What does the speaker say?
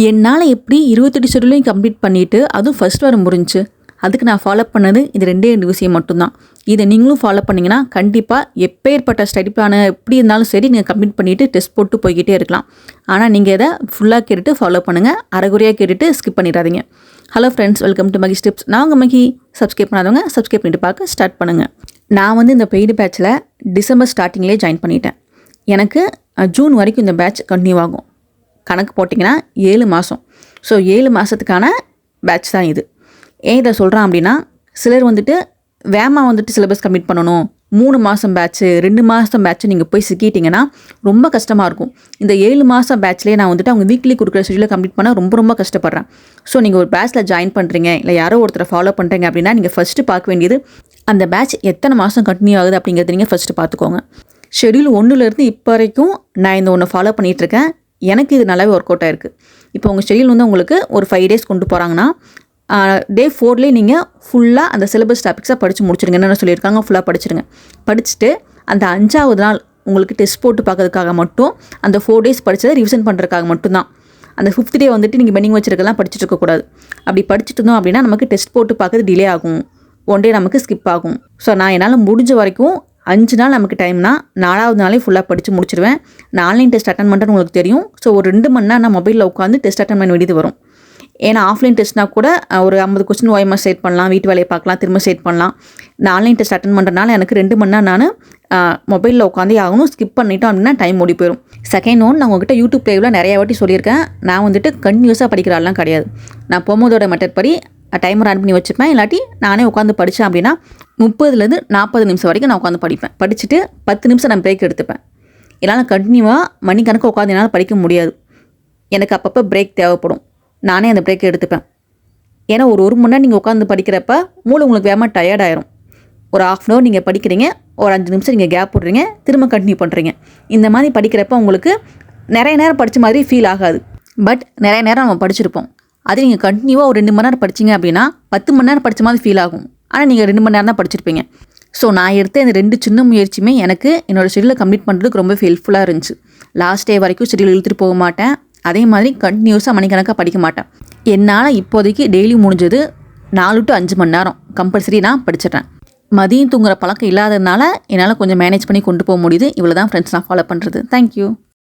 என்னால் எப்படி 28 ஷெட்யூலையும் கம்ப்ளீட் பண்ணிவிட்டு அதுவும் ஃபஸ்ட் வாரம் முடிஞ்சுச்சு. அதுக்கு நான் ஃபாலோ பண்ணது இது 2 விஷயம் மட்டும்தான். இதை நீங்களும் ஃபாலோ பண்ணிங்கன்னா கண்டிப்பாக எப்பேற்பட்ட ஸ்டடி பிளானை எப்படி இருந்தாலும் சரி நீங்கள் கம்ப்ளீட் பண்ணிவிட்டு டெஸ்ட் போட்டு போய்கிட்டே இருக்கலாம். ஆனால் நீங்கள் இதை ஃபுல்லாக கேட்டுட்டு ஃபாலோ பண்ணுங்கள். அரைகுறையாக கேட்டுட்டு ஸ்கிப் பண்ணிடாதீங்க. Hello friends, welcome to Magi Steps. நான் உங்கள் மகி. சப்ஸ்கிரைப் பண்ணாதவங்க சப்ஸ்கிரைப் பண்ணிட்டு பார்க்க ஸ்டார்ட் பண்ணுங்கள். நான் இந்த பெய்டு பேட்சில் டிசம்பர் ஸ்டார்டிங்லேயே ஜாயின் பண்ணிட்டேன். எனக்கு ஜூன் வரைக்கும் இந்த பேட்ச் கண்டினியூ ஆகும். கணக்கு போட்டிங்கன்னா 7 மாதம். ஸோ 7 மாதத்துக்கான பேட்ச் தான் இது. ஏன் இதை சொல்கிறேன் அப்படின்னா, சிலர் வேகமாக சிலபஸ் கம்ப்ளீட் பண்ணணும், 3 மாதம் பேட்ச்சு 2 மாதம் பேட்ச்சு நீங்கள் போய் சிக்கிட்டிங்கன்னா ரொம்ப கஷ்டமாக இருக்கும். இந்த 7 மாதம் பேட்ச்லேயே நான் அவங்க வீக்லி கொடுக்குற ஷெட்யூலை கம்ப்ளீட் பண்ண ரொம்ப கஷ்டப்படுறேன். ஸோ நீங்கள் ஒரு பேட்ச்சில் ஜாயின் பண்ணுறீங்க, இல்லை யாரோ ஒருத்தரை ஃபாலோ பண்ணுறீங்க அப்படின்னா நீங்கள் ஃபஸ்ட்டு பார்க்க வேண்டியது அந்த பேட்ச் எத்தனை மாதம் கண்டினியூ ஆகுது அப்படிங்கிறத நீங்கள் ஃபஸ்ட்டு பார்த்துக்கோங்க. ஷெட்யூல் 1லேருந்து இப்போ வரைக்கும் நான் இந்த ஒன்று ஃபாலோ பண்ணிகிட்ருக்கேன். எனக்கு இது நல்லாவே ஒர்க் அவுட் ஆயிருக்கு. இப்போ உங்கள் ஷெட்யூல் உங்களுக்கு ஒரு 5 டேஸ் கொண்டு போகிறாங்கன்னா, டே 4லேயே நீங்கள் ஃபுல்லாக அந்த சிலபஸ் டாபிக்ஸாக படித்து முடிச்சிடுங்க. என்னென்ன சொல்லியிருக்காங்க ஃபுல்லாக படிச்சிடுங்க. படிச்சுட்டு அந்த 5வது நாள் உங்களுக்கு டெஸ்ட் போட்டு பார்க்கறதுக்காக மட்டும் அந்த 4 டேஸ் படித்ததை ரிவிஷன் பண்ணுறதுக்காக மட்டும்தான். அந்த 5th டே நீங்கள் பெண்டிங் வச்சிருக்கலாம் படிச்சுட்டு இருக்கக்கூடாது. அப்படி படிச்சுட்டு இருந்தோம் அப்படின்னா நமக்கு டெஸ்ட் போட்டு பார்க்கறது டிலே ஆகும், 1 டே நமக்கு ஸ்கிப் ஆகும். ஸோ நான் என்னால் முடிஞ்ச வரைக்கும் 5 நாள் நமக்கு டைம்னா 4வது நாளே ஃபுல்லாக படித்து முடிச்சிடுவேன். நான் ஆன்லைன் டெஸ்ட் அட்டன் பண்ணுறேன்னு உங்களுக்கு தெரியும். ஸோ ஒரு 2 மணி நேரம் நான் மொபைலில் உட்காந்து டெஸ்ட் அட்டன் பண்ண வேண்டியது வரும். ஏன்னா ஆஃப்லைன் டெஸ்ட்னால் கூட ஒரு 50 கொஸ்டின் ஓஎம்ஆர் செட் பண்ணலாம், வீட்டு வேலையை பார்க்கலாம், திரும்ப செட் பண்ணலாம். நான் ஆன்லைன் டெஸ்ட் அட்டன் பண்ணுறதுனால எனக்கு 2 மணி நேரம் நான் மொபைலில் உட்காந்தே ஆகணும். ஸ்கிப் பண்ணிட்டோம் அப்படின்னா டைம் ஓடி போயிடும். செகண்ட் ஒன், நான் உங்கள்கிட்ட யூடியூப் லைவில் நிறைய வாட்டி சொல்லியிருக்கேன். நான் கண்டினியூஸாக படிக்கிறாலாம் கிடையாது. நான் போகும்போதோட மெத்தட் படி டைமர் ஆன் பண்ணி வச்சுப்பேன். இல்லாட்டி நானே உட்காந்து படித்தேன் அப்படின்னா 30லேருந்து 40 நிமிஷம் வரைக்கும் நான் உட்காந்து படிப்பேன். படிச்சுட்டு 10 நிமிஷம் நான் பிரேக் எடுத்துப்பேன். என்னால் கண்டினியூவாக மணிக்கணக்கு உட்காந்து என்னால் படிக்க முடியாது. எனக்கு அப்பப்போ பிரேக் தேவைப்படும். நானே அந்த பிரேக் எடுத்துப்பேன். ஏன்னா ஒரு மணி நேரம் நீங்கள் உட்காந்து படிக்கிறப்ப மூளை உங்களுக்கு வேகமாக டயர்ட் ஆயிரும். ஒரு 1/2 hour நீங்கள் படிக்கிறீங்க, ஒரு 5 நிமிஷம் நீங்கள் கேப் போடுறீங்க, திரும்ப கண்டினியூ பண்ணுறீங்க. இந்த மாதிரி படிக்கிறப்ப உங்களுக்கு நிறைய நேரம் படித்த மாதிரி ஃபீல் ஆகாது. பட் நிறைய நேரம் நம்ம படிச்சிருப்போம். அது நீங்கள் கண்டினியூவாக ஒரு 2 மணி நேரம் படிச்சிங்க அப்படின்னா 10 மணி நேரம் படித்த மாதிரி ஃபீல் ஆகும். ஆனால் நீங்கள் 2 மணி நேரம் தான் படிச்சிருப்பீங்க. ஸோ நான் எடுத்த இந்த 2 சின்ன முயற்சியுமே எனக்கு என்னோடய ஷெட்யூலை கம்ப்ளீட் பண்ணுறதுக்கு ரொம்ப ஹெல்ப்ஃபுல்லாக இருந்துச்சு. லாஸ்ட் டே வரைக்கும் ஷெட்யூல் இழுத்துட்டு போக மாட்டேன். அதே மாதிரி கண்டினியூஸாக மணிக்கணக்காக படிக்க மாட்டேன். என்னால் இப்போதைக்கு டெய்லி முடிஞ்சது 4 to 5 மணி நேரம் கம்பல்சரி நான் படிச்சிட்டேன். மதியம் தூங்குற பழக்கம் இல்லாததுனால என்னால் கொஞ்சம் மேனேஜ் பண்ணி கொண்டு போக முடியுது. இவ்வளோ தான் ஃப்ரெண்ட்ஸ் நான் ஃபாலோ பண்ணுறது. தேங்க்யூ.